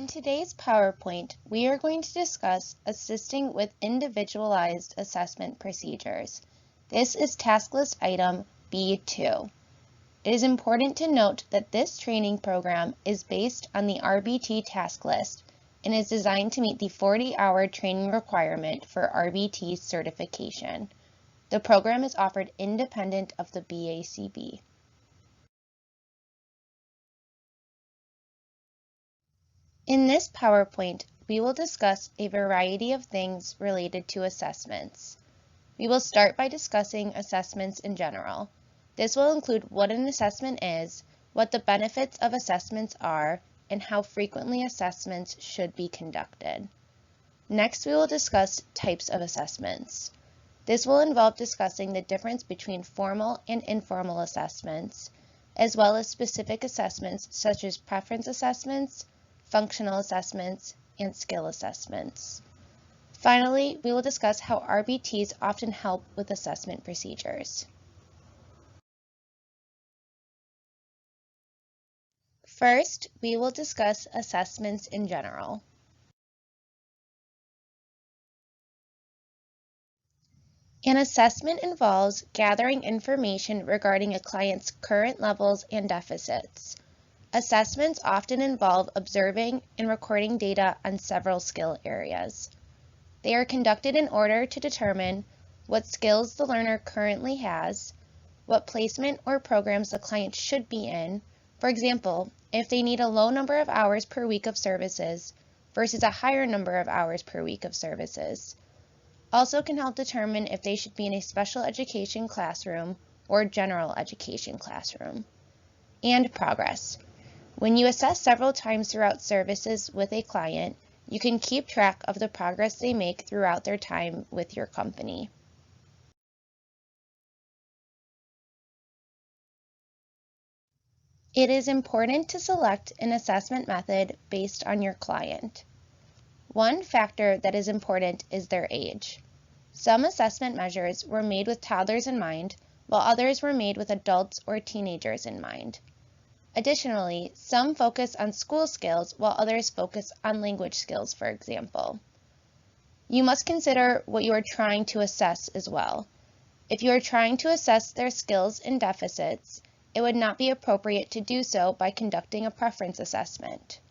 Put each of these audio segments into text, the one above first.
On today's PowerPoint, we are going to discuss assisting with individualized assessment procedures. This is task list item B2. It is important to note that this training program is based on the RBT task list and is designed to meet the 40-hour training requirement for RBT certification. The program is offered independent of the BACB. In this PowerPoint, we will discuss a variety of things related to assessments. We will start by discussing assessments in general. This will include what an assessment is, what the benefits of assessments are, and how frequently assessments should be conducted. Next, we will discuss types of assessments. This will involve discussing the difference between formal and informal assessments, as well as specific assessments such as preference assessments, functional assessments, and skill assessments. Finally, we will discuss how RBTs often help with assessment procedures. First, we will discuss assessments in general. An assessment involves gathering information regarding a client's current levels and deficits. Assessments often involve observing and recording data on several skill areas. They are conducted in order to determine what skills the learner currently has, what placement or programs the client should be in, for example, if they need a low number of hours per week of services versus a higher number of hours per week of services. Also can help determine if they should be in a special education classroom or general education classroom. And progress. When you assess several times throughout services with a client, you can keep track of the progress they make throughout their time with your company. It is important to select an assessment method based on your client. One factor that is important is their age. Some assessment measures were made with toddlers in mind, while others were made with adults or teenagers in mind. Additionally, some focus on school skills while others focus on language skills, for example. You must consider what you are trying to assess as well. If you are trying to assess their skills and deficits, it would not be appropriate to do so by conducting a preference assessment.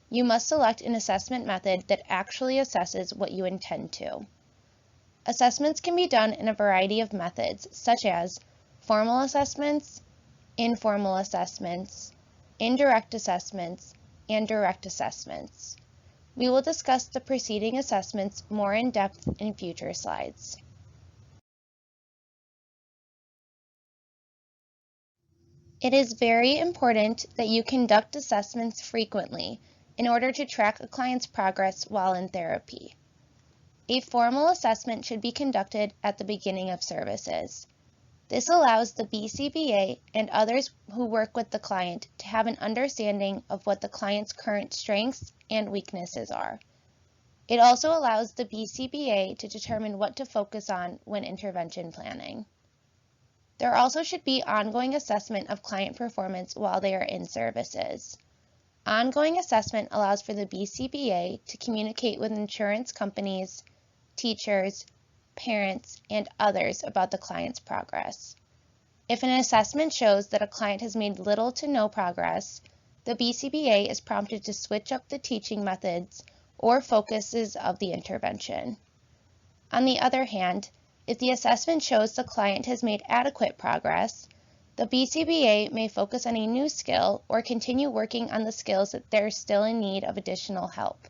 You must select an assessment method that actually assesses what you intend to. Assessments can be done in a variety of methods, such as formal assessments, informal assessments, indirect assessments, and direct assessments. We will discuss the preceding assessments more in depth in future slides. It is very important that you conduct assessments frequently in order to track a client's progress while in therapy. A formal assessment should be conducted at the beginning of services. This allows the BCBA and others who work with the client to have an understanding of what the client's current strengths and weaknesses are. It also allows the BCBA to determine what to focus on when intervention planning. There also should be ongoing assessment of client performance while they are in services. Ongoing assessment allows for the BCBA to communicate with insurance companies, teachers, parents, and others about the client's progress. If an assessment shows that a client has made little to no progress, the BCBA is prompted to switch up the teaching methods or focuses of the intervention. On the other hand, if the assessment shows the client has made adequate progress, the BCBA may focus on a new skill or continue working on the skills that they're still in need of additional help.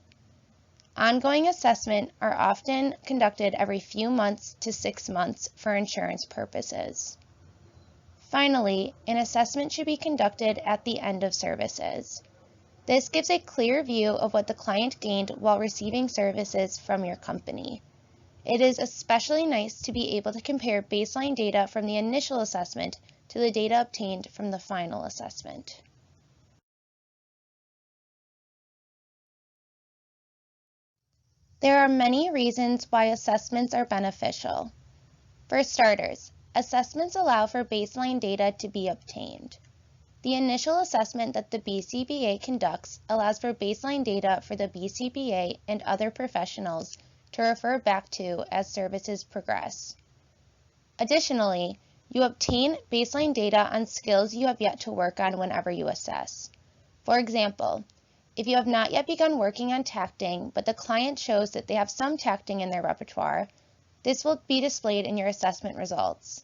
Ongoing assessment are often conducted every few months to 6 months for insurance purposes. Finally, an assessment should be conducted at the end of services. This gives a clear view of what the client gained while receiving services from your company. It is especially nice to be able to compare baseline data from the initial assessment to the data obtained from the final assessment. There are many reasons why assessments are beneficial. For starters, assessments allow for baseline data to be obtained. The initial assessment that the BCBA conducts allows for baseline data for the BCBA and other professionals to refer back to as services progress. Additionally, you obtain baseline data on skills you have yet to work on whenever you assess. For example, if you have not yet begun working on tacting, but the client shows that they have some tacting in their repertoire, this will be displayed in your assessment results.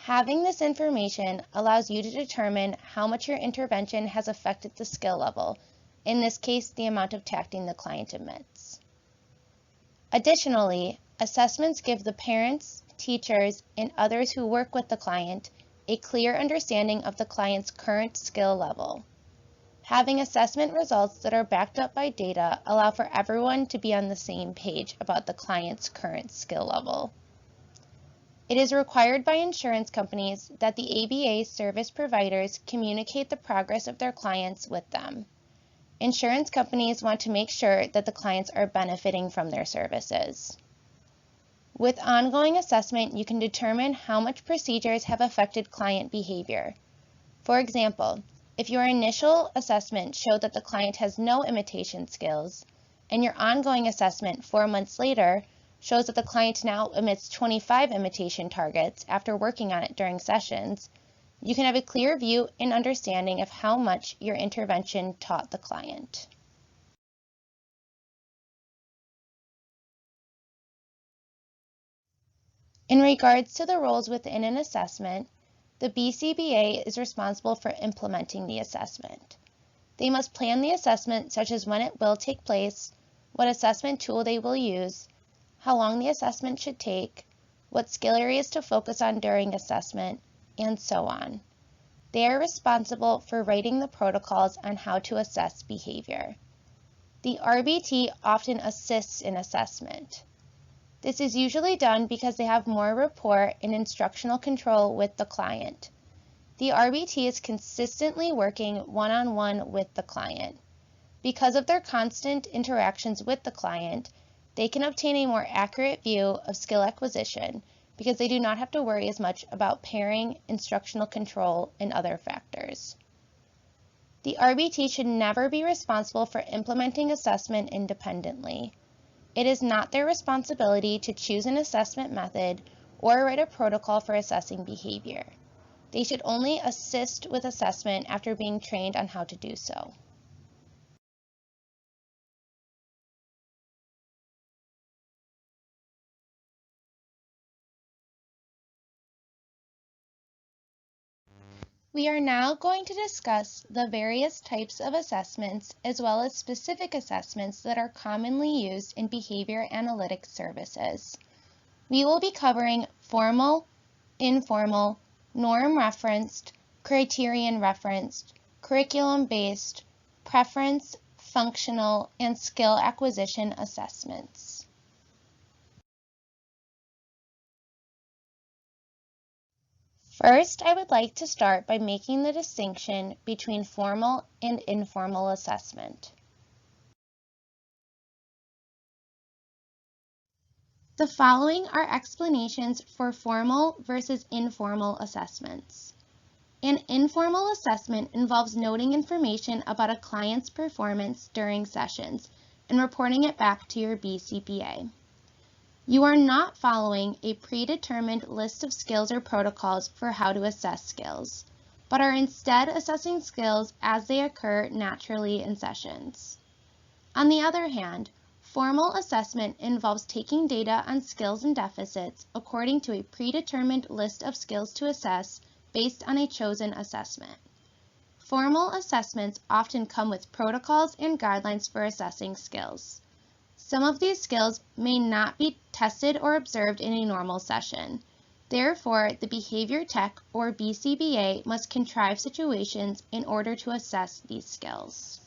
Having this information allows you to determine how much your intervention has affected the skill level, in this case, the amount of tacting the client admits. Additionally, assessments give the parents, teachers, and others who work with the client a clear understanding of the client's current skill level. Having assessment results that are backed up by data allow for everyone to be on the same page about the client's current skill level. It is required by insurance companies that the ABA service providers communicate the progress of their clients with them. Insurance companies want to make sure that the clients are benefiting from their services. With ongoing assessment, you can determine how much procedures have affected client behavior. For example, if your initial assessment showed that the client has no imitation skills, and your ongoing assessment 4 months later shows that the client now emits 25 imitation targets after working on it during sessions, you can have a clear view and understanding of how much your intervention taught the client. In regards to the roles within an assessment, the BCBA is responsible for implementing the assessment. They must plan the assessment, such as when it will take place, what assessment tool they will use, how long the assessment should take, what skill areas to focus on during assessment, and so on. They are responsible for writing the protocols on how to assess behavior. The RBT often assists in assessment. This is usually done because they have more rapport and instructional control with the client. The RBT is consistently working one-on-one with the client. Because of their constant interactions with the client, they can obtain a more accurate view of skill acquisition because they do not have to worry as much about pairing, instructional control, and other factors. The RBT should never be responsible for implementing assessment independently. It is not their responsibility to choose an assessment method or write a protocol for assessing behavior. They should only assist with assessment after being trained on how to do so. We are now going to discuss the various types of assessments as well as specific assessments that are commonly used in behavior analytics services. We will be covering formal, informal, norm-referenced, criterion-referenced, curriculum-based, preference, functional, and skill acquisition assessments. First, I would like to start by making the distinction between formal and informal assessment. The following are explanations for formal versus informal assessments. An informal assessment involves noting information about a client's performance during sessions and reporting it back to your BCBA. You are not following a predetermined list of skills or protocols for how to assess skills, but are instead assessing skills as they occur naturally in sessions. On the other hand, formal assessment involves taking data on skills and deficits according to a predetermined list of skills to assess based on a chosen assessment. Formal assessments often come with protocols and guidelines for assessing skills. Some of these skills may not be tested or observed in a normal session. Therefore, the behavior tech or BCBA must contrive situations in order to assess these skills.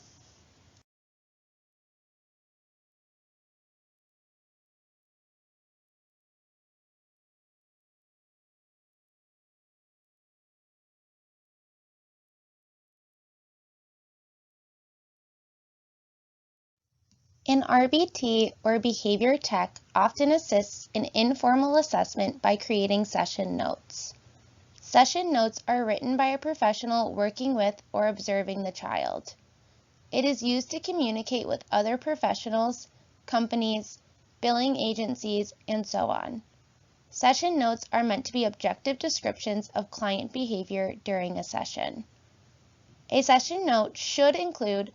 An RBT or behavior tech often assists in informal assessment by creating session notes. Session notes are written by a professional working with or observing the child. It is used to communicate with other professionals, companies, billing agencies, and so on. Session notes are meant to be objective descriptions of client behavior during a session. A session note should include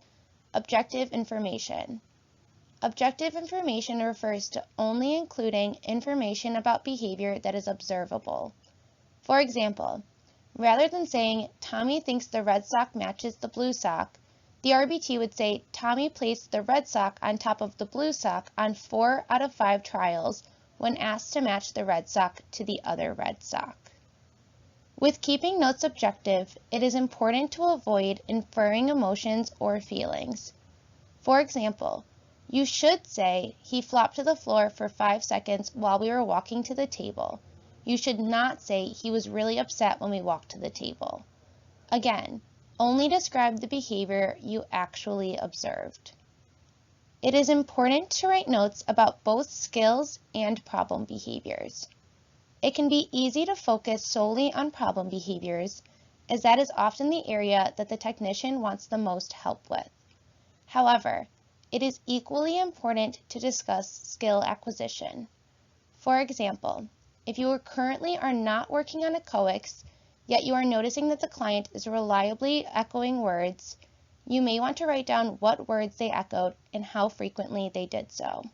objective information. Objective information refers to only including information about behavior that is observable. For example, rather than saying, "Tommy thinks the red sock matches the blue sock," the RBT would say, "Tommy placed the red sock on top of the blue sock on 4 out of 5 trials when asked to match the red sock to the other red sock." With keeping notes objective, it is important to avoid inferring emotions or feelings. For example, you should say, "He flopped to the floor for 5 seconds while we were walking to the table." You should not say, "He was really upset when we walked to the table." Again, only describe the behavior you actually observed. It is important to write notes about both skills and problem behaviors. It can be easy to focus solely on problem behaviors, as that is often the area that the technician wants the most help with. However, it is equally important to discuss skill acquisition. For example, if you currently are not working on a COEX, yet you are noticing that the client is reliably echoing words, you may want to write down what words they echoed and how frequently they did so.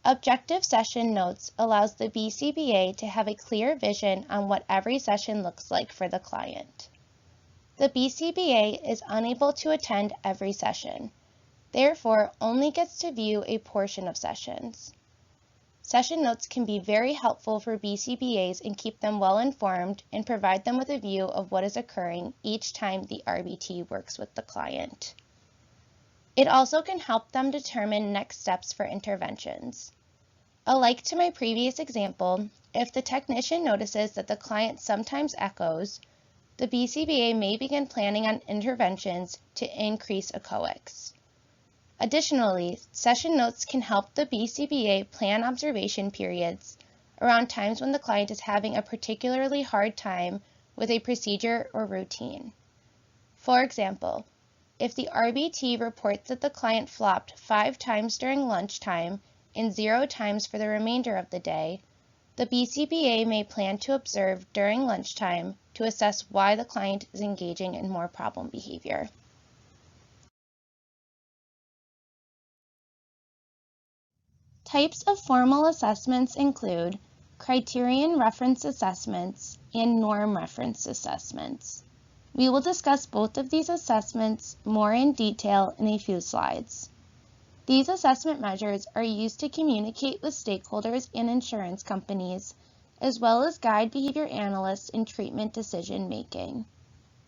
Objective session notes allows the BCBA to have a clear vision on what every session looks like for the client. The BCBA is unable to attend every session, therefore only gets to view a portion of sessions. Session notes can be very helpful for BCBAs and keep them well informed and provide them with a view of what is occurring each time the RBT works with the client. It also can help them determine next steps for interventions. Alike to my previous example, if the technician notices that the client sometimes echoes, the BCBA may begin planning on interventions to increase a COEX. Additionally, session notes can help the BCBA plan observation periods around times when the client is having a particularly hard time with a procedure or routine. For example, if the RBT reports that the client flopped 5 times during lunchtime and 0 times for the remainder of the day, the BCBA may plan to observe during lunchtime to assess why the client is engaging in more problem behavior. Types of formal assessments include criterion reference assessments and norm reference assessments. We will discuss both of these assessments more in detail in a few slides. These assessment measures are used to communicate with stakeholders and insurance companies, as well as guide behavior analysts in treatment decision making.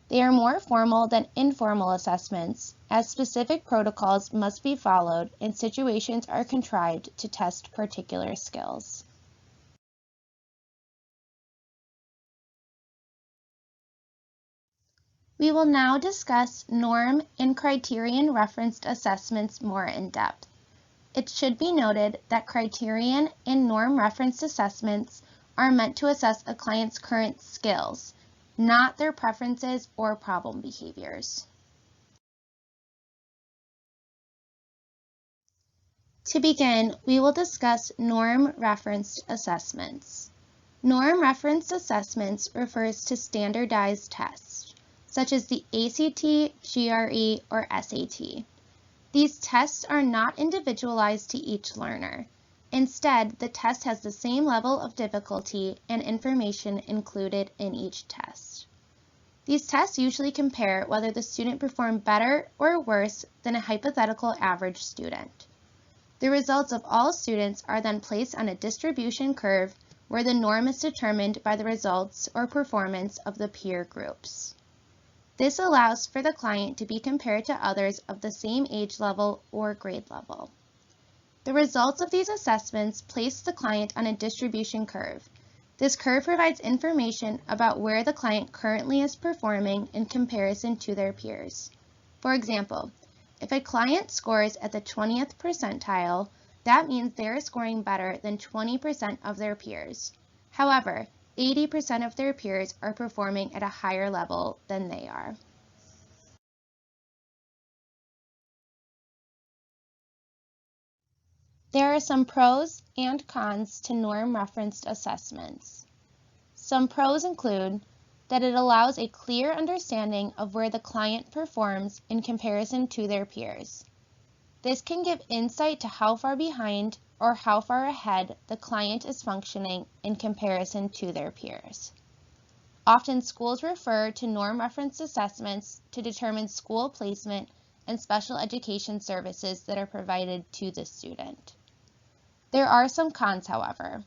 They are more formal than informal assessments, as specific protocols must be followed and situations are contrived to test particular skills. We will now discuss norm and criterion referenced assessments more in depth. It should be noted that criterion and norm referenced assessments are meant to assess a client's current skills, not their preferences or problem behaviors. To begin, we will discuss norm-referenced assessments. Norm-referenced assessments refers to standardized tests, such as the ACT, GRE, or SAT. These tests are not individualized to each learner. Instead, the test has the same level of difficulty and information included in each test. These tests usually compare whether the student performed better or worse than a hypothetical average student. The results of all students are then placed on a distribution curve where the norm is determined by the results or performance of the peer groups. This allows for the client to be compared to others of the same age level or grade level. The results of these assessments place the client on a distribution curve. This curve provides information about where the client currently is performing in comparison to their peers. For example, if a client scores at the 20th percentile, that means they are scoring better than 20% of their peers. However, 80% of their peers are performing at a higher level than they are. There are some pros and cons to norm-referenced assessments. Some pros include that it allows a clear understanding of where the client performs in comparison to their peers. This can give insight to how far behind or how far ahead the client is functioning in comparison to their peers. Often schools refer to norm-referenced assessments to determine school placement and special education services that are provided to the student. There are some cons, however.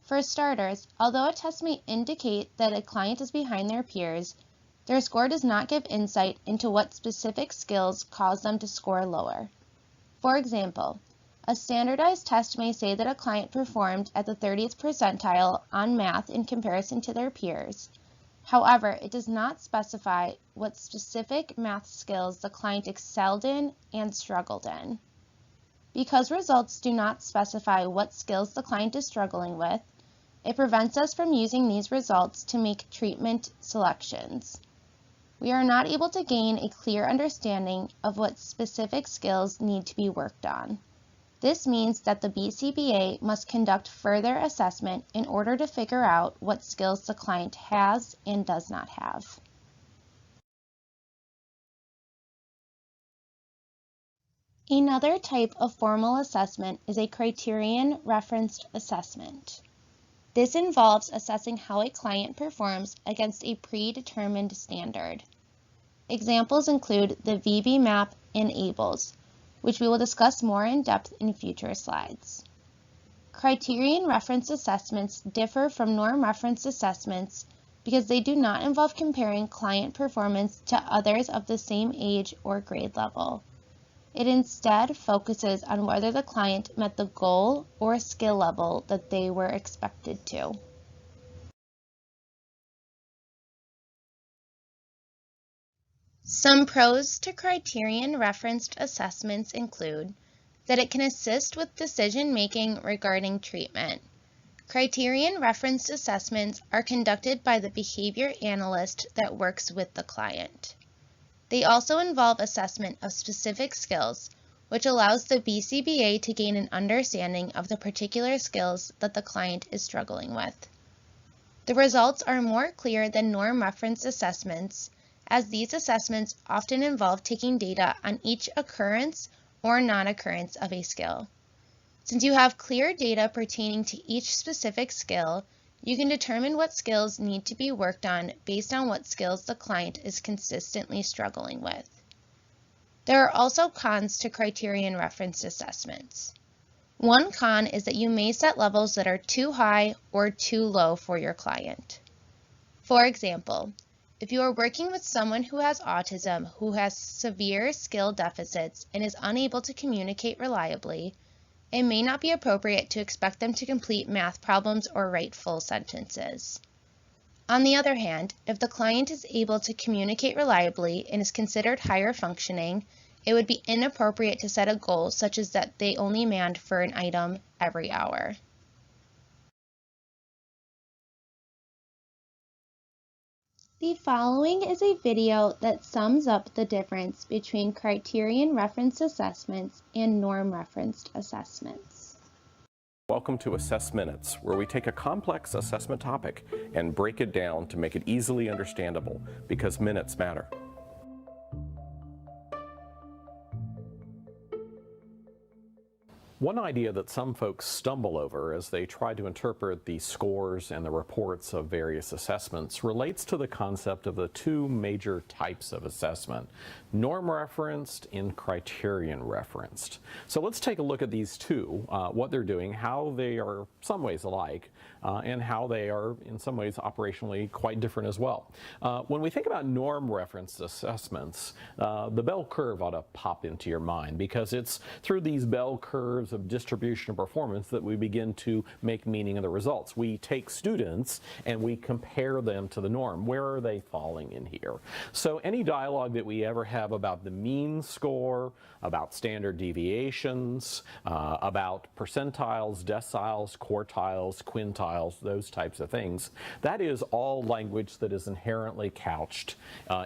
For starters, although a test may indicate that a client is behind their peers, their score does not give insight into what specific skills cause them to score lower. For example, a standardized test may say that a client performed at the 30th percentile on math in comparison to their peers. However, it does not specify what specific math skills the client excelled in and struggled in. Because results do not specify what skills the client is struggling with, it prevents us from using these results to make treatment selections. We are not able to gain a clear understanding of what specific skills need to be worked on. This means that the BCBA must conduct further assessment in order to figure out what skills the client has and does not have. Another type of formal assessment is a criterion-referenced assessment. This involves assessing how a client performs against a predetermined standard. Examples include the VB-MAP and ABLES, which we will discuss more in depth in future slides. Criterion-referenced assessments differ from norm-referenced assessments because they do not involve comparing client performance to others of the same age or grade level. It instead focuses on whether the client met the goal or skill level that they were expected to. Some pros to criterion-referenced assessments include that it can assist with decision-making regarding treatment. Criterion-referenced assessments are conducted by the behavior analyst that works with the client. They also involve assessment of specific skills, which allows the BCBA to gain an understanding of the particular skills that the client is struggling with. The results are more clear than norm-referenced assessments, as these assessments often involve taking data on each occurrence or non-occurrence of a skill. Since you have clear data pertaining to each specific skill, you can determine what skills need to be worked on based on what skills the client is consistently struggling with. There are also cons to criterion-referenced assessments. One con is that you may set levels that are too high or too low for your client. For example, if you are working with someone who has autism, who has severe skill deficits, and is unable to communicate reliably, it may not be appropriate to expect them to complete math problems or write full sentences. On the other hand, if the client is able to communicate reliably and is considered higher functioning, it would be inappropriate to set a goal such as that they only manned for an item every hour. The following is a video that sums up the difference between criterion-referenced assessments and norm-referenced assessments. Welcome to Assess Minutes, where we take a complex assessment topic and break it down to make it easily understandable, because minutes matter. One idea that some folks stumble over as they try to interpret the scores and the reports of various assessments relates to the concept of the two major types of assessment, norm-referenced and criterion-referenced. So let's take a look at these two, what they're doing, how they are some ways alike, and how they are in some ways operationally quite different as well. When we think about norm-referenced assessments, the bell curve ought to pop into your mind, because it's through these bell curves curves of distribution of performance that we begin to make meaning of the results. We take students and we compare them to the norm. Where are they falling in here? So any dialogue that we ever have about the mean score, about standard deviations, about percentiles, deciles, quartiles, quintiles, those types of things, that is all language that is inherently couched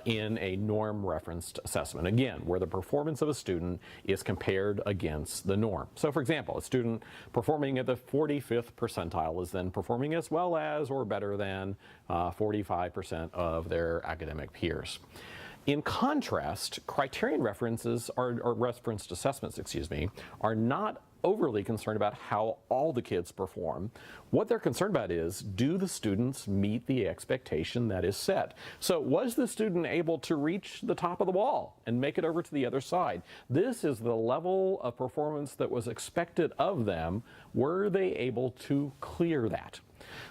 in a norm-referenced assessment. Again, where the performance of a student is compared against the norm. So for example, a student performing at the 45th percentile is then performing as well as or better than 45% of their academic peers. In contrast, criterion references, or referenced assessments, are not overly concerned about how all the kids perform. What they're concerned about is, do the students meet the expectation that is set? So was the student able to reach the top of the wall and make it over to the other side? This is the level of performance that was expected of them. Were they able to clear that?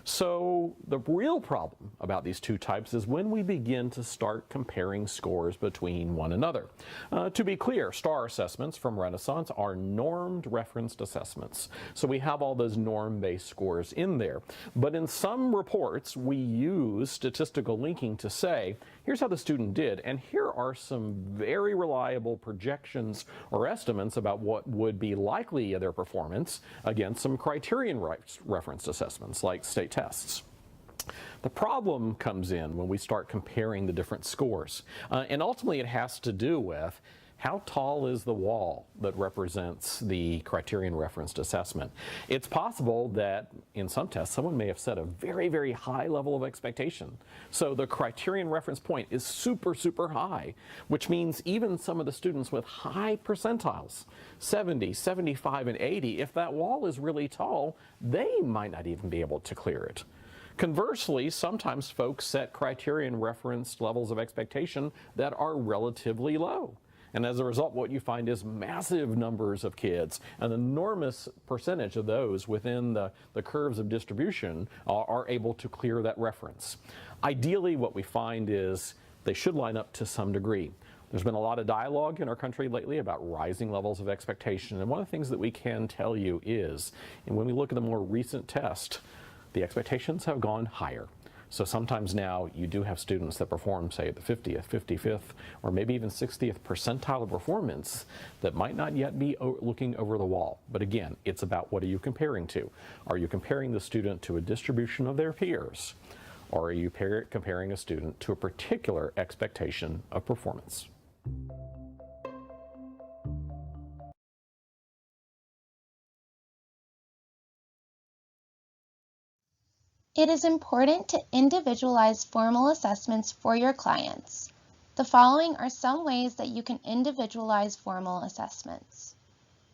So the real problem about these two types is when we begin to start comparing scores between one another. To be clear, STAR assessments from Renaissance are normed referenced assessments. So we have all those norm-based scores in there. But in some reports, we use statistical linking to say, here's how the student did, and here are some very reliable projections or estimates about what would be likely of their performance against some criterion referenced assessments like state tests. The problem comes in when we start comparing the different scores, and ultimately it has to do with how tall is the wall that represents the criterion referenced assessment. It's possible that in some tests someone may have set a very, very high level of expectation. So the criterion reference point is super, super high, which means even some of the students with high percentiles, 70, 75, and 80, if that wall is really tall, they might not even be able to clear it. Conversely, sometimes folks set criterion referenced levels of expectation that are relatively low. And as a result, what you find is massive numbers of kids, an enormous percentage of those within the curves of distribution are able to clear that reference. Ideally, what we find is they should line up to some degree. There's been a lot of dialogue in our country lately about rising levels of expectation, and one of the things that we can tell you is, and when we look at the more recent test, the expectations have gone higher. So sometimes now you do have students that perform, say, at the 50th, 55th, or maybe even 60th percentile of performance that might not yet be looking over the wall. But again, it's about what are you comparing to? Are you comparing the student to a distribution of their peers? Or are you comparing a student to a particular expectation of performance? It is important to individualize formal assessments for your clients. The following are some ways that you can individualize formal assessments.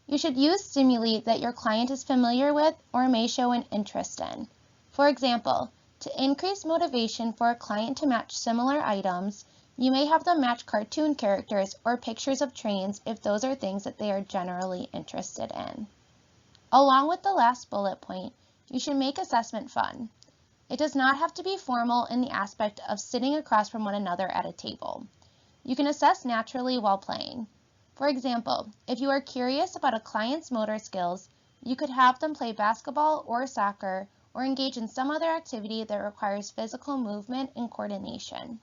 You should use stimuli that your client is familiar with or may show an interest in. For example, to increase motivation for a client to match similar items, you may have them match cartoon characters or pictures of trains if those are things that they are generally interested in. Along with the last bullet point, you should make assessment fun. It does not have to be formal in the aspect of sitting across from one another at a table. You can assess naturally while playing. For example, if you are curious about a client's motor skills, you could have them play basketball or soccer or engage in some other activity that requires physical movement and coordination.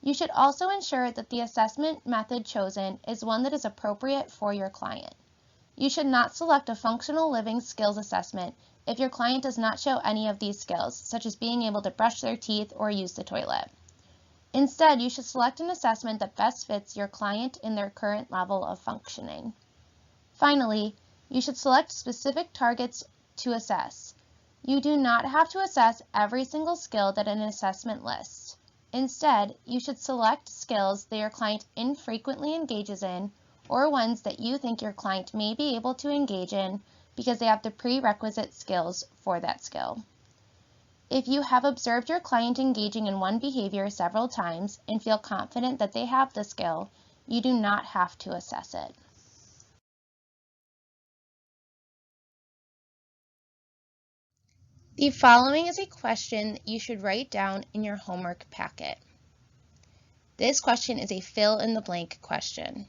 You should also ensure that the assessment method chosen is one that is appropriate for your client. You should not select a functional living skills assessment if your client does not show any of these skills, such as being able to brush their teeth or use the toilet. Instead, you should select an assessment that best fits your client in their current level of functioning. Finally, you should select specific targets to assess. You do not have to assess every single skill that an assessment lists. Instead, you should select skills that your client infrequently engages in or ones that you think your client may be able to engage in because they have the prerequisite skills for that skill. If you have observed your client engaging in one behavior several times and feel confident that they have the skill, you do not have to assess it. The following is a question you should write down in your homework packet. This question is a fill-in-the-blank question.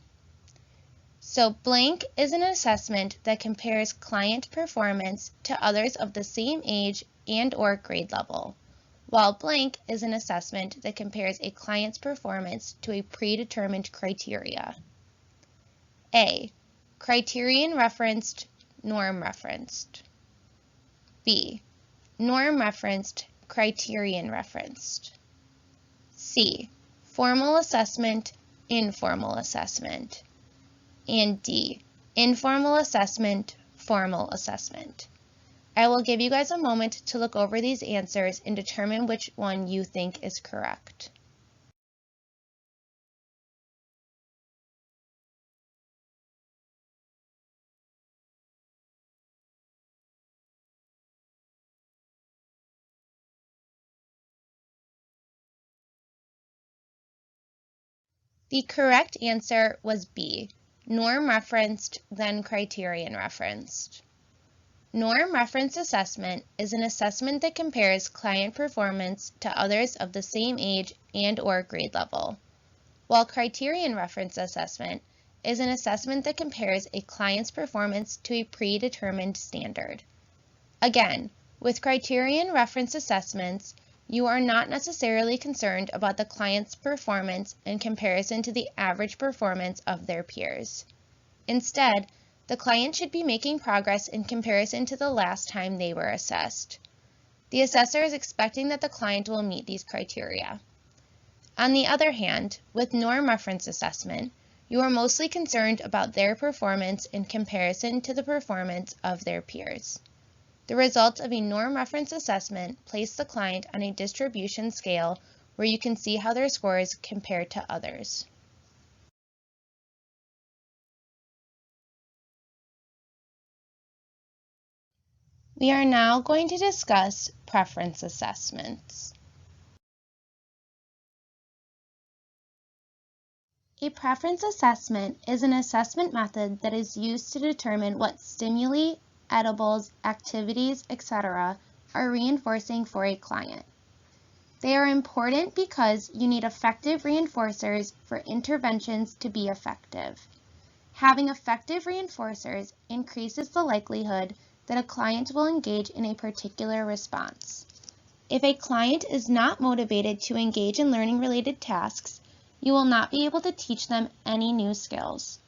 So blank is an assessment that compares client performance to others of the same age and/or grade level, while blank is an assessment that compares a client's performance to a predetermined criteria. A. Criterion referenced, norm referenced. B. Norm referenced, criterion referenced. C. Formal assessment, informal assessment. And D. Informal assessment, formal assessment. I will give you guys a moment to look over these answers and determine which one you think is correct. The correct answer was B. Norm referenced, then criterion referenced. Norm reference assessment is an assessment that compares client performance to others of the same age and/or grade level, while criterion reference assessment is an assessment that compares a client's performance to a predetermined standard. Again, with criterion reference assessments, you are not necessarily concerned about the client's performance in comparison to the average performance of their peers. Instead, the client should be making progress in comparison to the last time they were assessed. The assessor is expecting that the client will meet these criteria. On the other hand, with norm reference assessment, you are mostly concerned about their performance in comparison to the performance of their peers. The results of a norm reference assessment place the client on a distribution scale where you can see how their scores compare to others. We are now going to discuss preference assessments. A preference assessment is an assessment method that is used to determine what stimuli, edibles, activities, etc. are reinforcing for a client. They are important because you need effective reinforcers for interventions to be effective. Having effective reinforcers increases the likelihood that a client will engage in a particular response. If a client is not motivated to engage in learning-related tasks, you will not be able to teach them any new skills.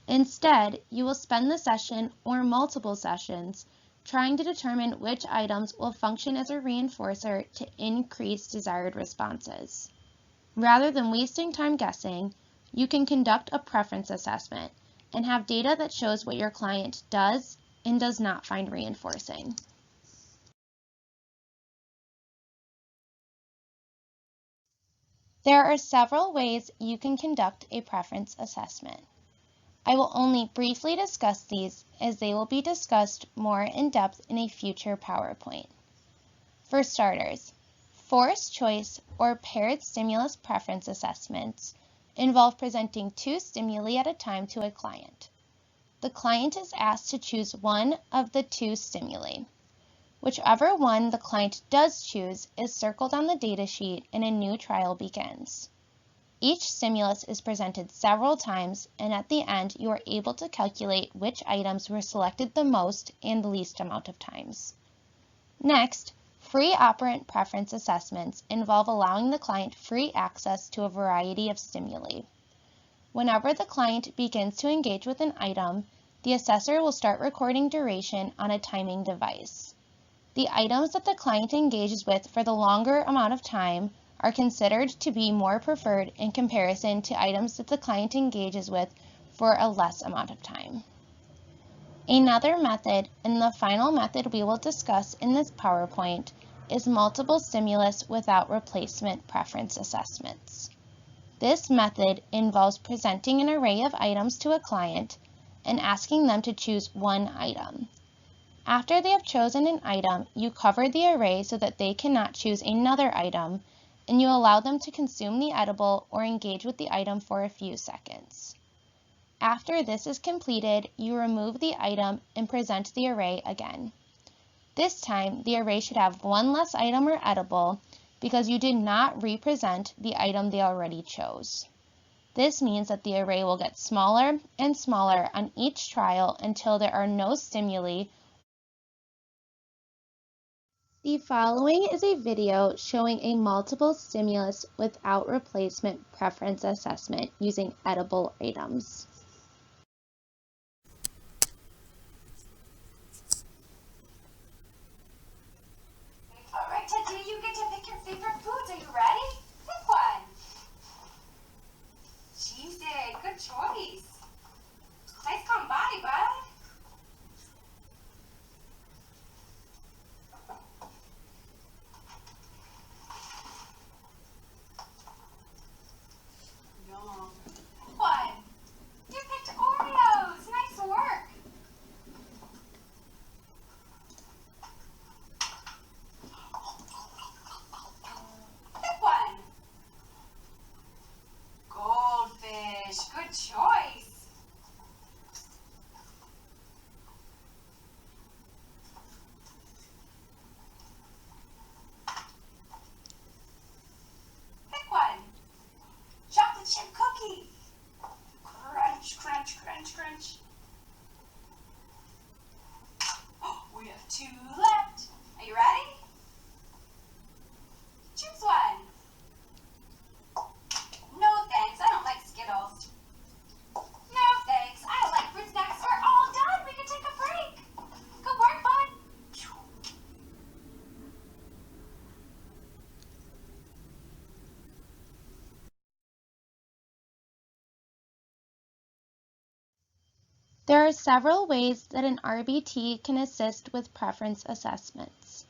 Instead, you will spend the session or multiple sessions trying to determine which items will function as a reinforcer to increase desired responses. Rather than wasting time guessing, you can conduct a preference assessment and have data that shows what your client does and does not find reinforcing. There are several ways you can conduct a preference assessment. I will only briefly discuss these as they will be discussed more in depth in a future PowerPoint. For starters, forced choice or paired stimulus preference assessments involve presenting two stimuli at a time to a client. The client is asked to choose one of the two stimuli. Whichever one the client does choose is circled on the datasheet and a new trial begins. Each stimulus is presented several times, and at the end you are able to calculate which items were selected the most and the least amount of times. Next, free operant preference assessments involve allowing the client free access to a variety of stimuli. Whenever the client begins to engage with an item, the assessor will start recording duration on a timing device. The items that the client engages with for the longer amount of time are considered to be more preferred in comparison to items that the client engages with for a less amount of time. Another method, and the final method we will discuss in this PowerPoint, is multiple stimulus without replacement preference assessments. This method involves presenting an array of items to a client and asking them to choose one item. After they have chosen an item, you cover the array so that they cannot choose another item, and you allow them to consume the edible or engage with the item for a few seconds. After this is completed, you remove the item and present the array again. This time, the array should have one less item or edible because you did not represent the item they already chose. This means that the array will get smaller and smaller on each trial until there are no stimuli. The following is a video showing a multiple stimulus without replacement preference assessment using edible items. All right, today you get to pick your favorite foods. Are you ready? Pick one. Cheesy, good choice. Nice calm body, bud. Yum. Pick one. You picked Oreos. Nice work. Pick one. Goldfish, good choice. Pick one. Chocolate chip cookie. Crunch, crunch, crunch, crunch. We have two left. Are you ready? Choose one. No thanks, I don't like Skittles. No thanks, I don't like fruit snacks. We're all done. We can take a break. Good work, bud. There are several ways that an RBT can assist with preference assessments.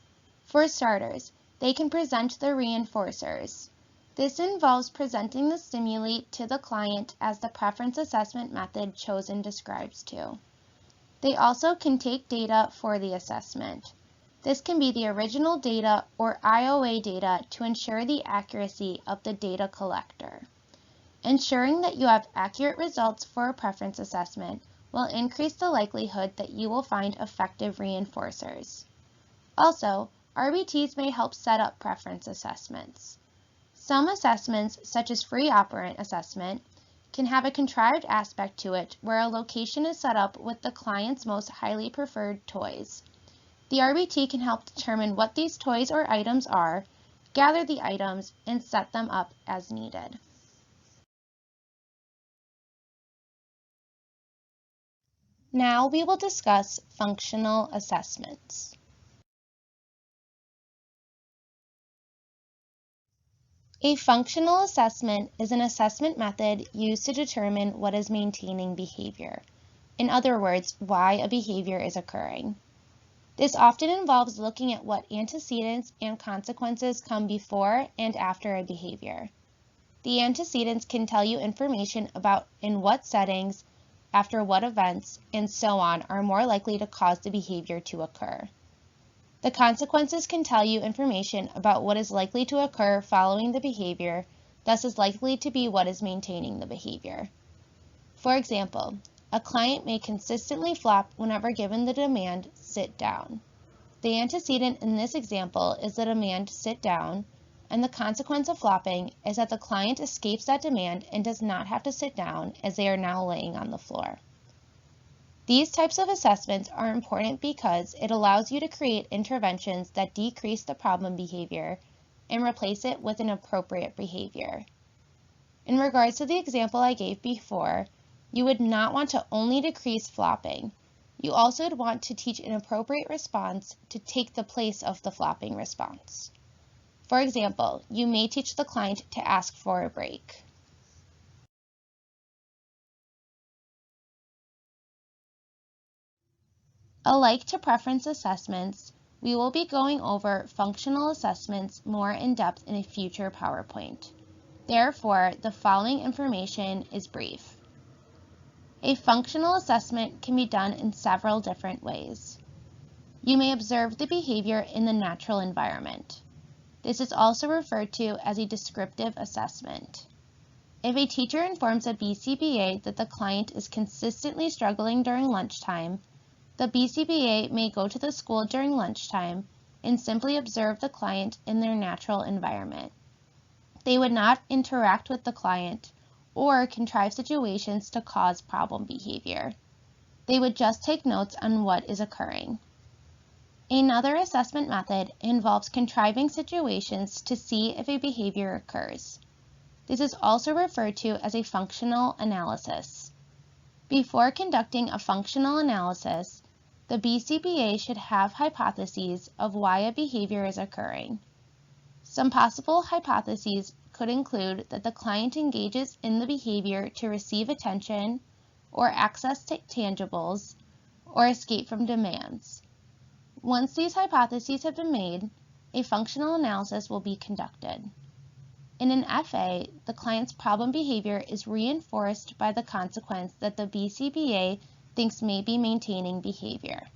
For starters, they can present the reinforcers. This involves presenting the stimuli to the client as the preference assessment method chosen describes to. They also can take data for the assessment. This can be the original data or IOA data to ensure the accuracy of the data collector. Ensuring that you have accurate results for a preference assessment will increase the likelihood that you will find effective reinforcers. Also, RBTs may help set up preference assessments. Some assessments, such as free operant assessment, can have a contrived aspect to it where a location is set up with the client's most highly preferred toys. The RBT can help determine what these toys or items are, gather the items, and set them up as needed. Now we will discuss functional assessments. A functional assessment is an assessment method used to determine what is maintaining behavior. In other words, why a behavior is occurring. This often involves looking at what antecedents and consequences come before and after a behavior. The antecedents can tell you information about in what settings, after what events, and so on are more likely to cause the behavior to occur. The consequences can tell you information about what is likely to occur following the behavior, thus is likely to be what is maintaining the behavior. For example, a client may consistently flop whenever given the demand, sit down. The antecedent in this example is the demand, sit down, and the consequence of flopping is that the client escapes that demand and does not have to sit down as they are now laying on the floor. These types of assessments are important because it allows you to create interventions that decrease the problem behavior and replace it with an appropriate behavior. In regards to the example I gave before, you would not want to only decrease flopping. You also would want to teach an appropriate response to take the place of the flopping response. For example, you may teach the client to ask for a break. Alike to preference assessments, we will be going over functional assessments more in depth in a future PowerPoint. Therefore, the following information is brief. A functional assessment can be done in several different ways. You may observe the behavior in the natural environment. This is also referred to as a descriptive assessment. If a teacher informs a BCBA that the client is consistently struggling during lunchtime, the BCBA may go to the school during lunchtime and simply observe the client in their natural environment. They would not interact with the client or contrive situations to cause problem behavior. They would just take notes on what is occurring. Another assessment method involves contriving situations to see if a behavior occurs. This is also referred to as a functional analysis. Before conducting a functional analysis, the BCBA should have hypotheses of why a behavior is occurring. Some possible hypotheses could include that the client engages in the behavior to receive attention, or access to tangibles, or escape from demands. Once these hypotheses have been made, a functional analysis will be conducted. In an FA, the client's problem behavior is reinforced by the consequence that the BCBA thinks may be maintaining behavior.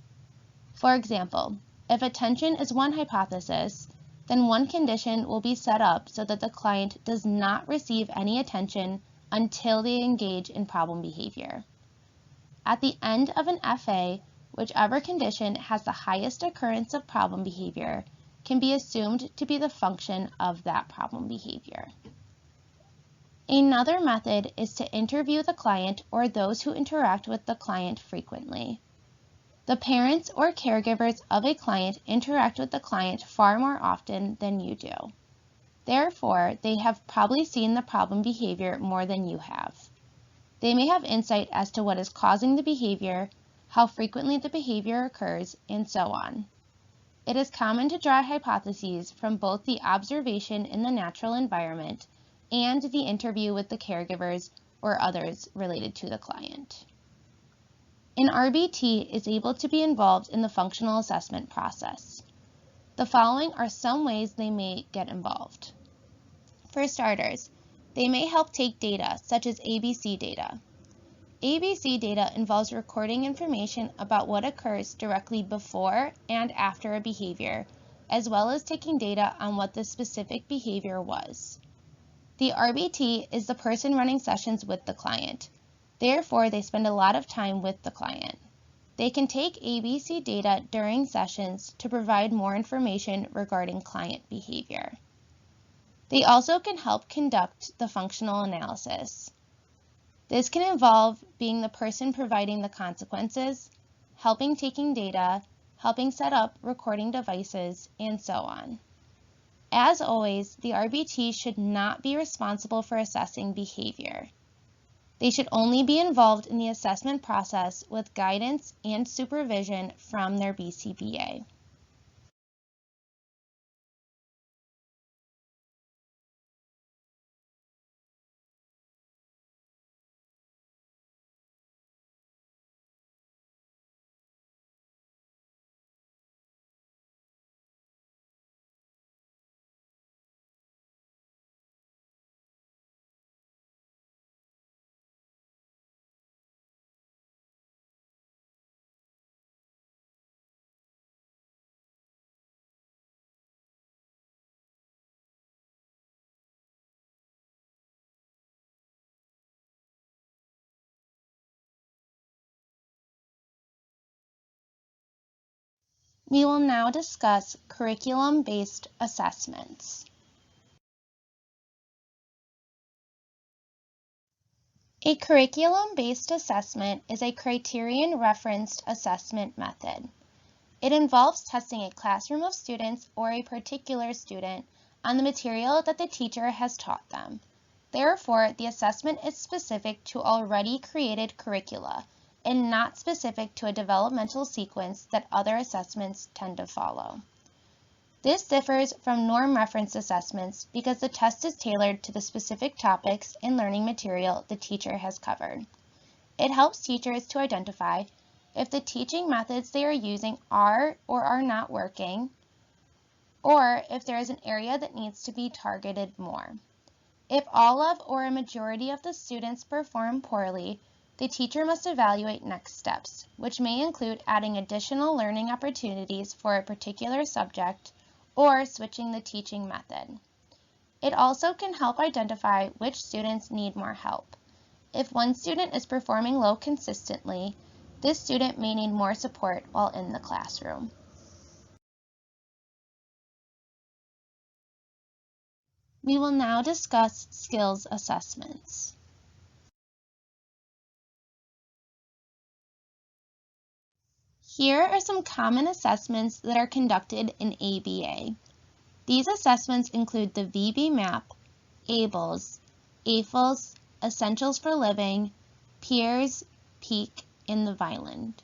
For example, if attention is one hypothesis, then one condition will be set up so that the client does not receive any attention until they engage in problem behavior. At the end of an FA, whichever condition has the highest occurrence of problem behavior can be assumed to be the function of that problem behavior. Another method is to interview the client or those who interact with the client frequently. The parents or caregivers of a client interact with the client far more often than you do. Therefore, they have probably seen the problem behavior more than you have. They may have insight as to what is causing the behavior, how frequently the behavior occurs, and so on. It is common to draw hypotheses from both the observation in the natural environment and the interview with the caregivers or others related to the client. An RBT is able to be involved in the functional assessment process. The following are some ways they may get involved. For starters, they may help take data, such as ABC data. ABC data involves recording information about what occurs directly before and after a behavior, as well as taking data on what the specific behavior was. The RBT is the person running sessions with the client. Therefore, they spend a lot of time with the client. They can take ABC data during sessions to provide more information regarding client behavior. They also can help conduct the functional analysis. This can involve being the person providing the consequences, helping taking data, helping set up recording devices, and so on. As always, the RBT should not be responsible for assessing behavior. They should only be involved in the assessment process with guidance and supervision from their BCBA. We will now discuss curriculum-based assessments. A curriculum-based assessment is a criterion-referenced assessment method. It involves testing a classroom of students or a particular student on the material that the teacher has taught them. Therefore, the assessment is specific to already created curricula and not specific to a developmental sequence that other assessments tend to follow. This differs from norm reference assessments because the test is tailored to the specific topics and learning material the teacher has covered. It helps teachers to identify if the teaching methods they are using are or are not working, or if there is an area that needs to be targeted more. If all of or a majority of the students perform poorly, the teacher must evaluate next steps, which may include adding additional learning opportunities for a particular subject or switching the teaching method. It also can help identify which students need more help. If one student is performing low consistently, this student may need more support while in the classroom. We will now discuss skills assessments. Here are some common assessments that are conducted in ABA. These assessments include the VB MAP, ABLS, AFLS, Essentials for Living, Peers, PEAK, and the Vineland.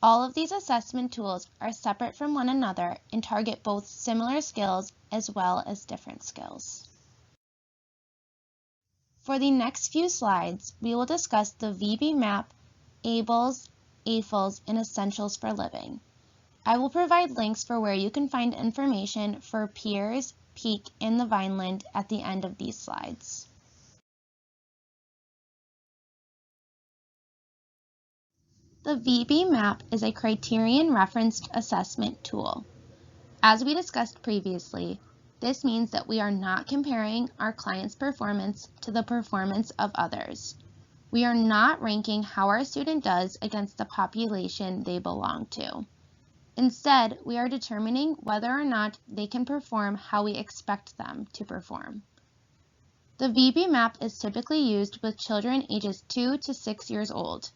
All of these assessment tools are separate from one another and target both similar skills as well as different skills. For the next few slides, we will discuss the VB MAP, ABLS, AFLS, and Essentials for Living. I will provide links for where you can find information for Peers, PEAK, and the Vineland at the end of these slides. The VB MAP is a criterion referenced assessment tool. As we discussed previously, this means that we are not comparing our client's performance to the performance of others. We are not ranking how our student does against the population they belong to. Instead, we are determining whether or not they can perform how we expect them to perform. The VB MAP is typically used with children ages 2 to 6 years old.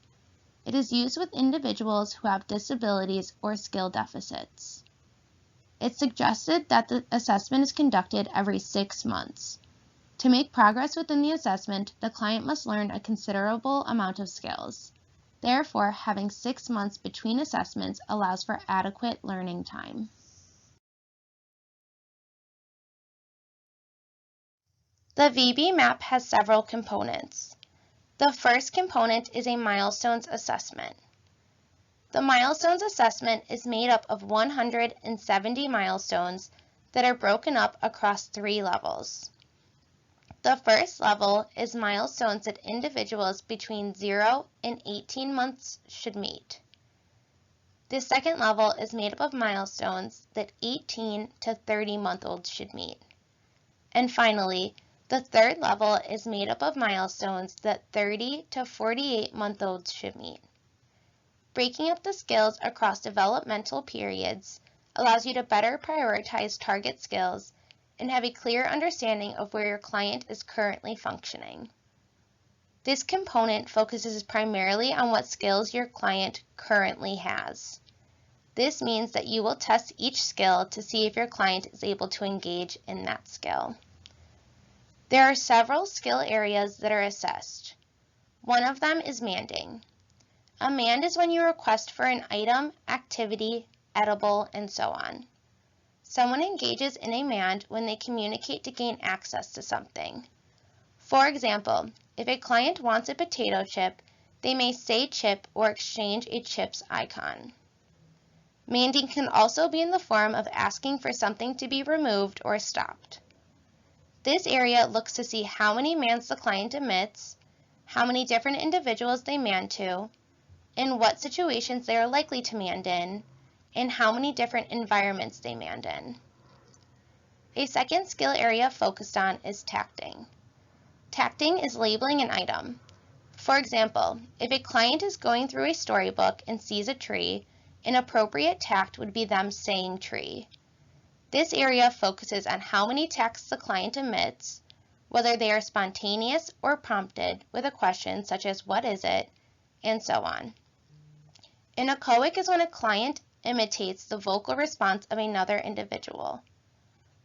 It is used with individuals who have disabilities or skill deficits. It's suggested that the assessment is conducted every 6 months. To make progress within the assessment, the client must learn a considerable amount of skills. Therefore, having 6 months between assessments allows for adequate learning time. The VB MAP has several components. The first component is a milestones assessment. The milestones assessment is made up of 170 milestones that are broken up across 3 levels. The first level is milestones that individuals between 0 and 18 months should meet. The second level is made up of milestones that 18 to 30-month-olds should meet. And finally, the third level is made up of milestones that 30 to 48-month-olds should meet. Breaking up the skills across developmental periods allows you to better prioritize target skills and have a clear understanding of where your client is currently functioning. This component focuses primarily on what skills your client currently has. This means that you will test each skill to see if your client is able to engage in that skill. There are several skill areas that are assessed. One of them is manding. A mand is when you request for an item, activity, edible, and so on. Someone engages in a mand when they communicate to gain access to something. For example, if a client wants a potato chip, they may say chip or exchange a chips icon. Manding can also be in the form of asking for something to be removed or stopped. This area looks to see how many mands the client emits, how many different individuals they mand to, in what situations they are likely to mand in, and how many different environments they mand in. A second skill area focused on is tacting. Tacting is labeling an item. For example, if a client is going through a storybook and sees a tree, an appropriate tact would be them saying tree. This area focuses on how many tacts the client emits, whether they are spontaneous or prompted with a question such as what is it, and so on. An echoic is when a client imitates the vocal response of another individual.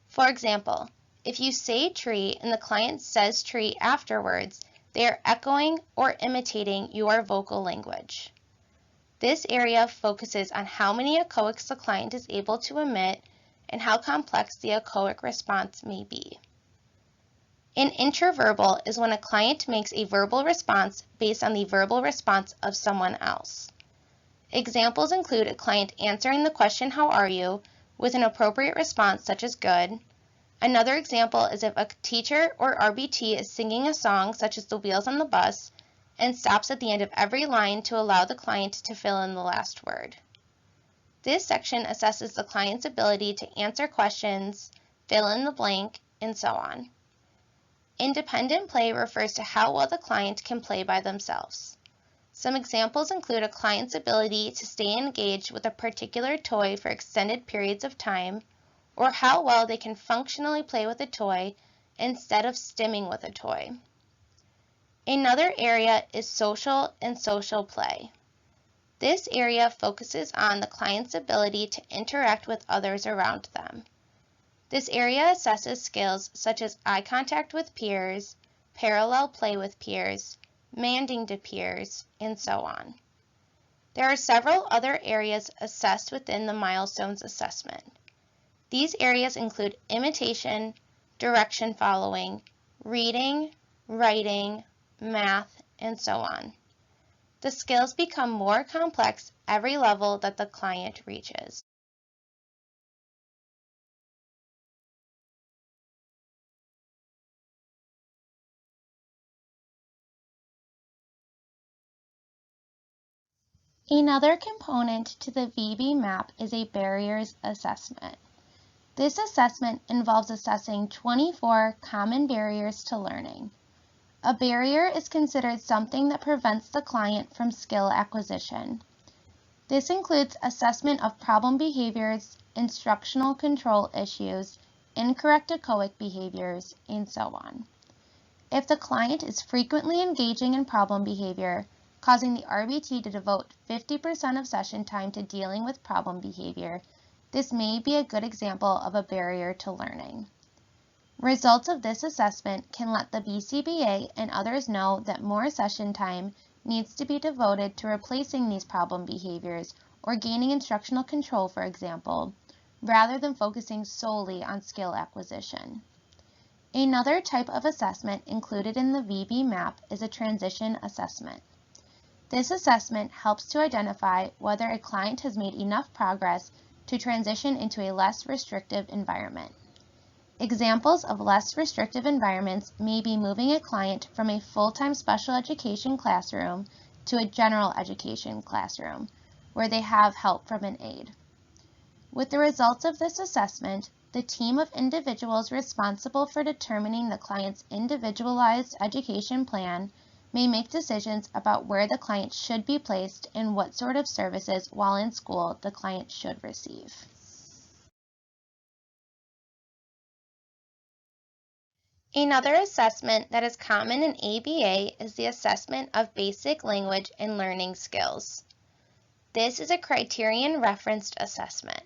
For example, if you say tree and the client says tree afterwards, they are echoing or imitating your vocal language. This area focuses on how many echoics the client is able to emit and how complex the echoic response may be. An interverbal is when a client makes a verbal response based on the verbal response of someone else. Examples include a client answering the question, "How are you?" with an appropriate response such as good. Another example is if a teacher or RBT is singing a song such as "The Wheels on the Bus" and stops at the end of every line to allow the client to fill in the last word. This section assesses the client's ability to answer questions, fill in the blank, and so on. Independent play refers to how well the client can play by themselves. Some examples include a client's ability to stay engaged with a particular toy for extended periods of time, or how well they can functionally play with a toy instead of stimming with a toy. Another area is social and social play. This area focuses on the client's ability to interact with others around them. This area assesses skills such as eye contact with peers, parallel play with peers, manding to peers, and so on. There are several other areas assessed within the milestones assessment. These areas include imitation, direction following, reading, writing, math, and so on. The skills become more complex every level that the client reaches. Another component to the VB map is a barriers assessment. This assessment involves assessing 24 common barriers to learning. A barrier is considered something that prevents the client from skill acquisition. This includes assessment of problem behaviors, instructional control issues, incorrect echoic behaviors, and so on. If the client is frequently engaging in problem behavior, causing the RBT to devote 50% of session time to dealing with problem behavior, this may be a good example of a barrier to learning. Results of this assessment can let the BCBA and others know that more session time needs to be devoted to replacing these problem behaviors or gaining instructional control, for example, rather than focusing solely on skill acquisition. Another type of assessment included in the VB map is a transition assessment. This assessment helps to identify whether a client has made enough progress to transition into a less restrictive environment. Examples of less restrictive environments may be moving a client from a full-time special education classroom to a general education classroom, where they have help from an aide. With the results of this assessment, the team of individuals responsible for determining the client's individualized education plan may make decisions about where the client should be placed and what sort of services while in school the client should receive. Another assessment that is common in ABA is the assessment of basic language and learning skills. This is a criterion-referenced assessment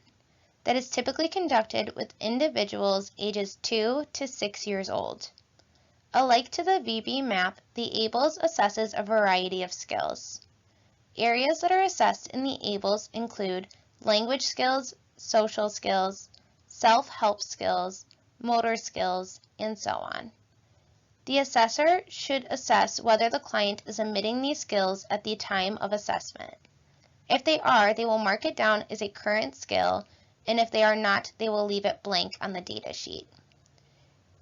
that is typically conducted with individuals ages 2 to 6 years old. Alike to the VB map, the ABLES assesses a variety of skills. Areas that are assessed in the ABLES include language skills, social skills, self-help skills, motor skills, and so on. The assessor should assess whether the client is omitting these skills at the time of assessment. If they are, they will mark it down as a current skill, and if they are not, they will leave it blank on the data sheet.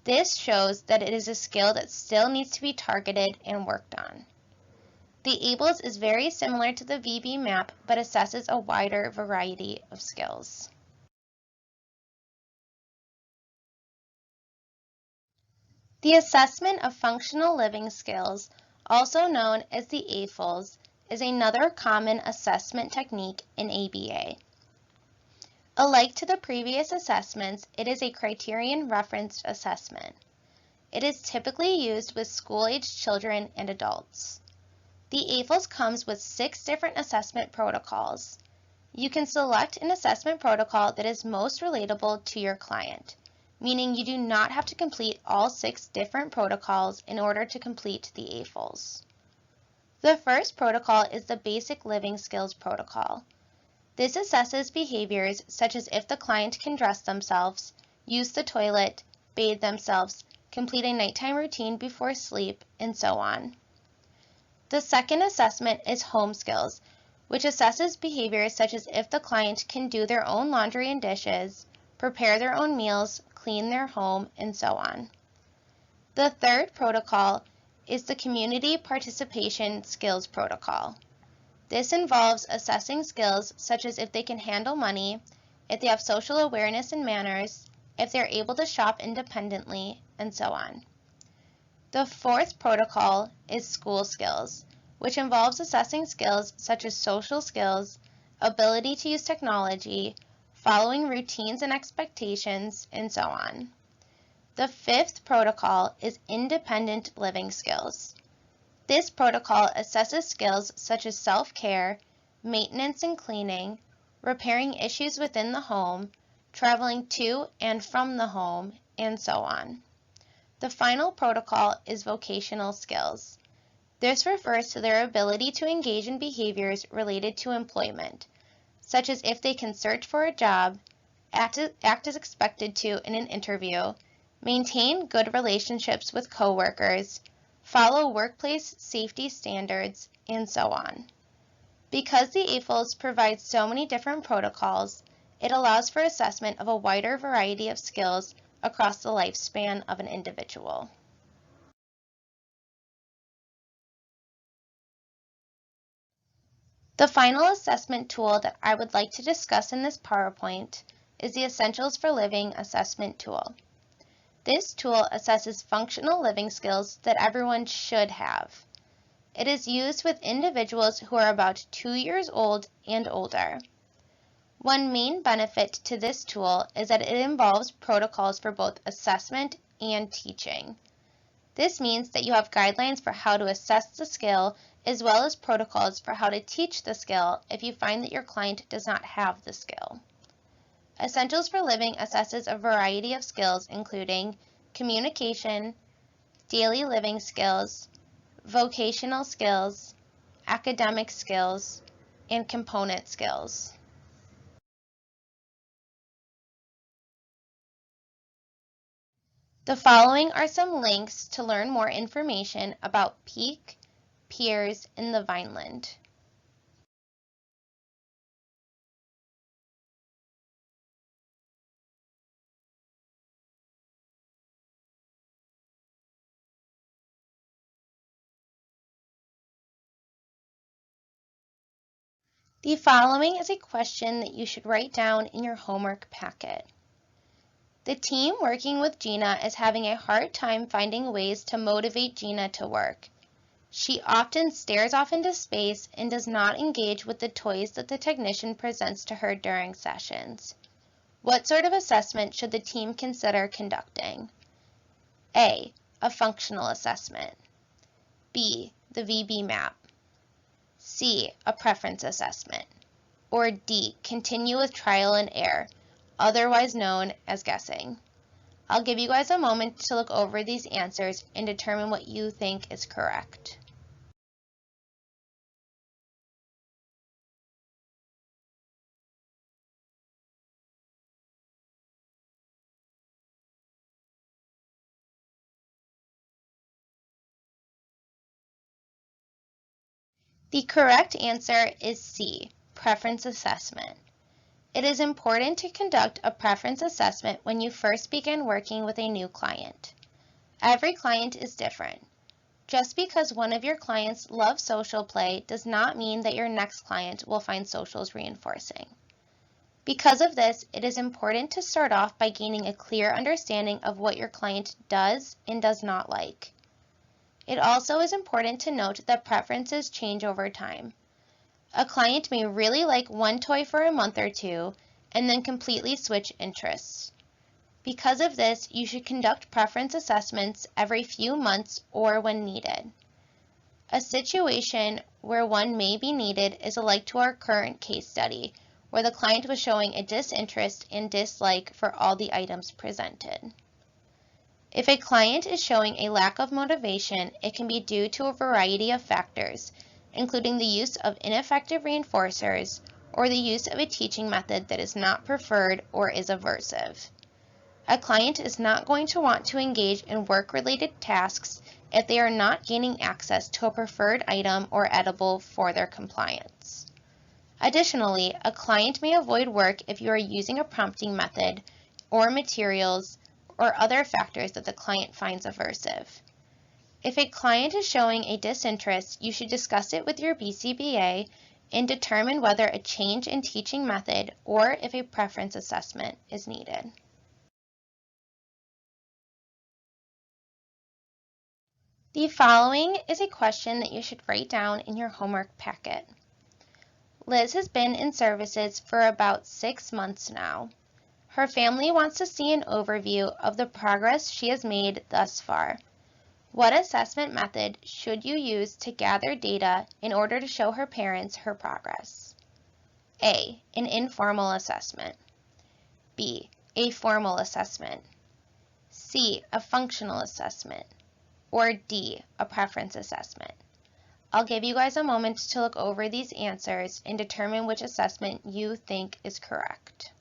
This shows that it is a skill that still needs to be targeted and worked on. The ABLES is very similar to the VB map, but assesses a wider variety of skills. The assessment of functional living skills, also known as the AFLS, is another common assessment technique in ABA. Alike to the previous assessments, it is a criterion-referenced assessment. It is typically used with school-aged children and adults. The AFLS comes with 6 different assessment protocols. You can select an assessment protocol that is most relatable to your client, meaning you do not have to complete all 6 different protocols in order to complete the AFLS. The first protocol is the Basic Living Skills Protocol. This assesses behaviors such as if the client can dress themselves, use the toilet, bathe themselves, complete a nighttime routine before sleep, and so on. The second assessment is Home Skills, which assesses behaviors such as if the client can do their own laundry and dishes, prepare their own meals, clean their home, and so on. The third protocol is the Community Participation Skills Protocol. This involves assessing skills such as if they can handle money, if they have social awareness and manners, if they're able to shop independently, and so on. The fourth protocol is School Skills, which involves assessing skills such as social skills, ability to use technology, following routines and expectations, and so on. The fifth protocol is Independent Living Skills. This protocol assesses skills such as self-care, maintenance and cleaning, repairing issues within the home, traveling to and from the home, and so on. The final protocol is vocational skills. This refers to their ability to engage in behaviors related to employment, such as if they can search for a job, act as expected to in an interview, maintain good relationships with coworkers, follow workplace safety standards, and so on. Because the AFLS provides so many different protocols, it allows for assessment of a wider variety of skills across the lifespan of an individual. The final assessment tool that I would like to discuss in this PowerPoint is the Essentials for Living assessment tool. This tool assesses functional living skills that everyone should have. It is used with individuals who are about 2 years old and older. One main benefit to this tool is that it involves protocols for both assessment and teaching. This means that you have guidelines for how to assess the skill as well as protocols for how to teach the skill if you find that your client does not have the skill. Essentials for Living assesses a variety of skills including communication, daily living skills, vocational skills, academic skills, and component skills. The following are some links to learn more information about Peak, Peers, and the Vineland. The following is a question that you should write down in your homework packet. The team working with Gina is having a hard time finding ways to motivate Gina to work. She often stares off into space and does not engage with the toys that the technician presents to her during sessions. What sort of assessment should the team consider conducting? A. A functional assessment. B. The VB map. C. A preference assessment. Or D. Continue with trial and error, otherwise known as guessing. I'll give you guys a moment to look over these answers and determine what you think is correct. The correct answer is C, preference assessment. It is important to conduct a preference assessment when you first begin working with a new client. Every client is different. Just because one of your clients loves social play does not mean that your next client will find socials reinforcing. Because of this, it is important to start off by gaining a clear understanding of what your client does and does not like. It also is important to note that preferences change over time. A client may really like one toy for a month or two and then completely switch interests. Because of this, you should conduct preference assessments every few months or when needed. A situation where one may be needed is like to our current case study, where the client was showing a disinterest and dislike for all the items presented. If a client is showing a lack of motivation, it can be due to a variety of factors, including the use of ineffective reinforcers or the use of a teaching method that is not preferred or is aversive. A client is not going to want to engage in work-related tasks if they are not gaining access to a preferred item or edible for their compliance. Additionally, a client may avoid work if you are using a prompting method or materials or other factors that the client finds aversive. If a client is showing a disinterest, you should discuss it with your BCBA and determine whether a change in teaching method or if a preference assessment is needed. The following is a question that you should write down in your homework packet. Liz has been in services for about 6 months now. Her family wants to see an overview of the progress she has made thus far. What assessment method should you use to gather data in order to show her parents her progress? A, an informal assessment. B, a formal assessment. C, a functional assessment. Or D, a preference assessment. I'll give you guys a moment to look over these answers and determine which assessment you think is correct.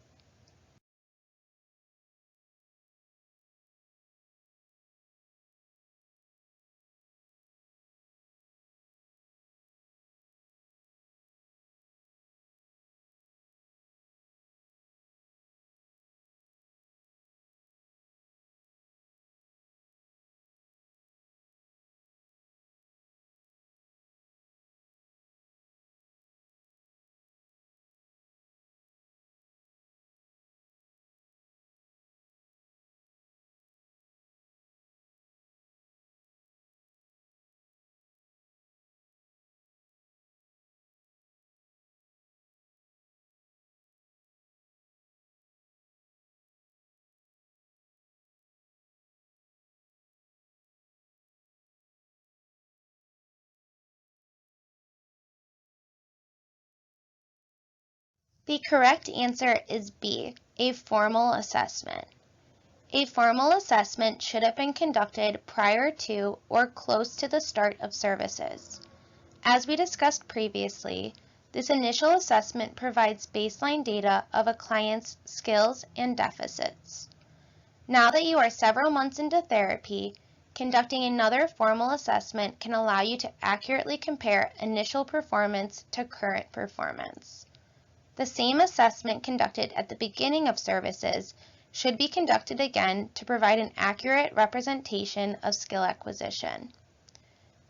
The correct answer is B, a formal assessment. A formal assessment should have been conducted prior to or close to the start of services. As we discussed previously, this initial assessment provides baseline data of a client's skills and deficits. Now that you are several months into therapy, conducting another formal assessment can allow you to accurately compare initial performance to current performance. The same assessment conducted at the beginning of services should be conducted again to provide an accurate representation of skill acquisition.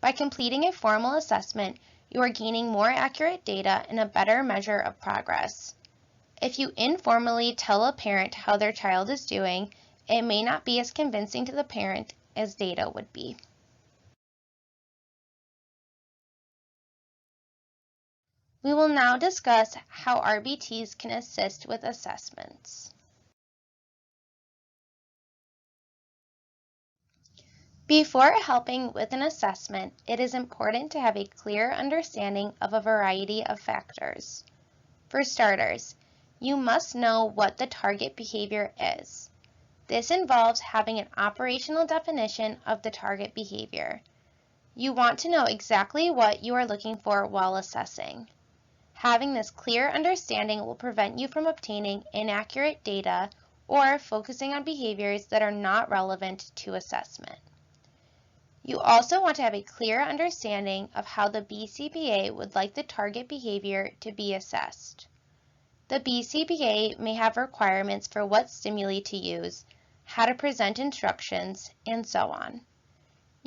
By completing a formal assessment, you are gaining more accurate data and a better measure of progress. If you informally tell a parent how their child is doing, it may not be as convincing to the parent as data would be. We will now discuss how RBTs can assist with assessments. Before helping with an assessment, it is important to have a clear understanding of a variety of factors. For starters, you must know what the target behavior is. This involves having an operational definition of the target behavior. You want to know exactly what you are looking for while assessing. Having this clear understanding will prevent you from obtaining inaccurate data or focusing on behaviors that are not relevant to assessment. You also want to have a clear understanding of how the BCBA would like the target behavior to be assessed. The BCBA may have requirements for what stimuli to use, how to present instructions, and so on.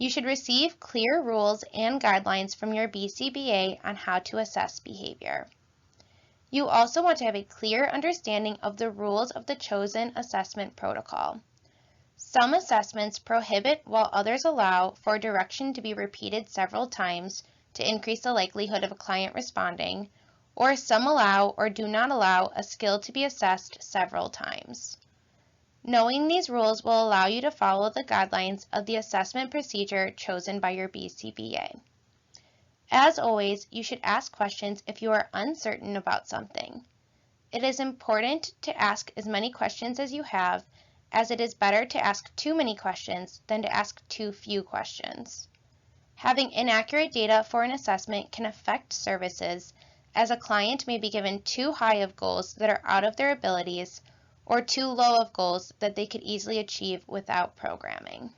You should receive clear rules and guidelines from your BCBA on how to assess behavior. You also want to have a clear understanding of the rules of the chosen assessment protocol. Some assessments prohibit while others allow for direction to be repeated several times to increase the likelihood of a client responding, or some allow or do not allow a skill to be assessed several times. Knowing these rules will allow you to follow the guidelines of the assessment procedure chosen by your BCBA. As always, you should ask questions if you are uncertain about something. It is important to ask as many questions as you have, as it is better to ask too many questions than to ask too few questions. Having inaccurate data for an assessment can affect services, as a client may be given too high of goals that are out of their abilities or too low of goals that they could easily achieve without programming.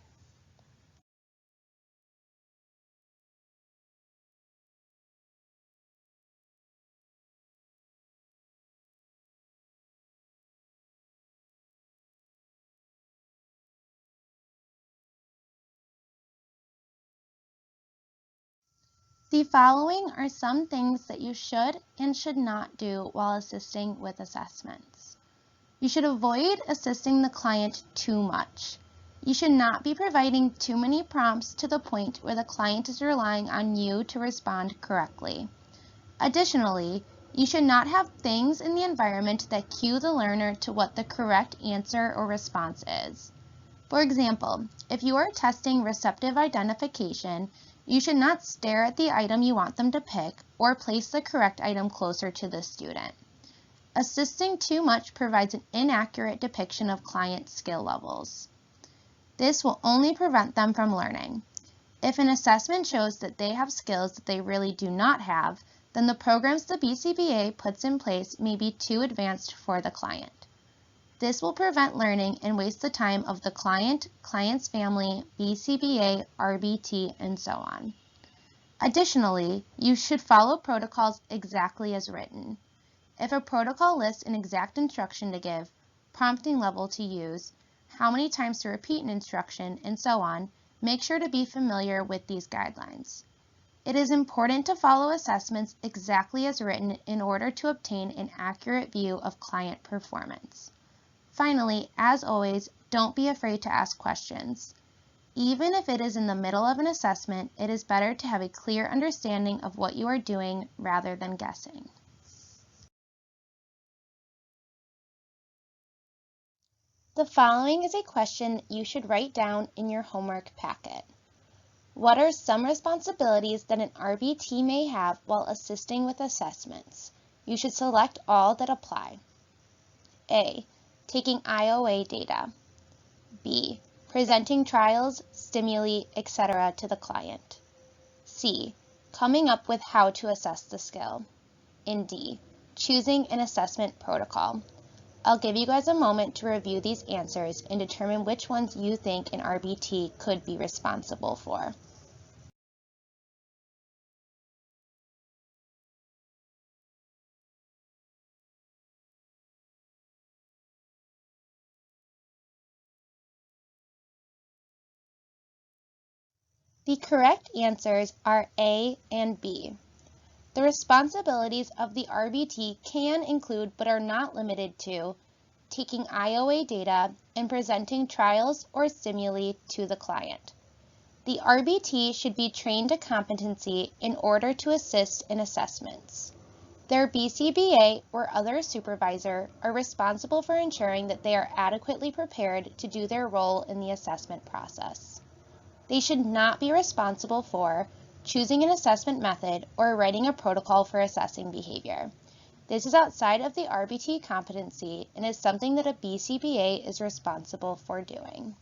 The following are some things that you should and should not do while assisting with assessments. You should avoid assisting the client too much. You should not be providing too many prompts to the point where the client is relying on you to respond correctly. Additionally, you should not have things in the environment that cue the learner to what the correct answer or response is. For example, if you are testing receptive identification, you should not stare at the item you want them to pick or place the correct item closer to the student. Assisting too much provides an inaccurate depiction of client skill levels. This will only prevent them from learning. If an assessment shows that they have skills that they really do not have, then the programs the BCBA puts in place may be too advanced for the client. This will prevent learning and waste the time of the client, client's family, BCBA, RBT, and so on. Additionally, you should follow protocols exactly as written. If a protocol lists an exact instruction to give, prompting level to use, how many times to repeat an instruction, and so on, make sure to be familiar with these guidelines. It is important to follow assessments exactly as written in order to obtain an accurate view of client performance. Finally, as always, don't be afraid to ask questions. Even if it is in the middle of an assessment, it is better to have a clear understanding of what you are doing rather than guessing. The following is a question you should write down in your homework packet. What are some responsibilities that an RBT may have while assisting with assessments? You should select all that apply. A. Taking IOA data. B. Presenting trials, stimuli, etc. to the client. C. Coming up with how to assess the skill. And D. Choosing an assessment protocol. I'll give you guys a moment to review these answers and determine which ones you think an RBT could be responsible for. The correct answers are A and B. The responsibilities of the RBT can include, but are not limited to, taking IOA data and presenting trials or stimuli to the client. The RBT should be trained to competency in order to assist in assessments. Their BCBA or other supervisor are responsible for ensuring that they are adequately prepared to do their role in the assessment process. They should not be responsible for choosing an assessment method or writing a protocol for assessing behavior. This is outside of the RBT competency and is something that a BCBA is responsible for doing.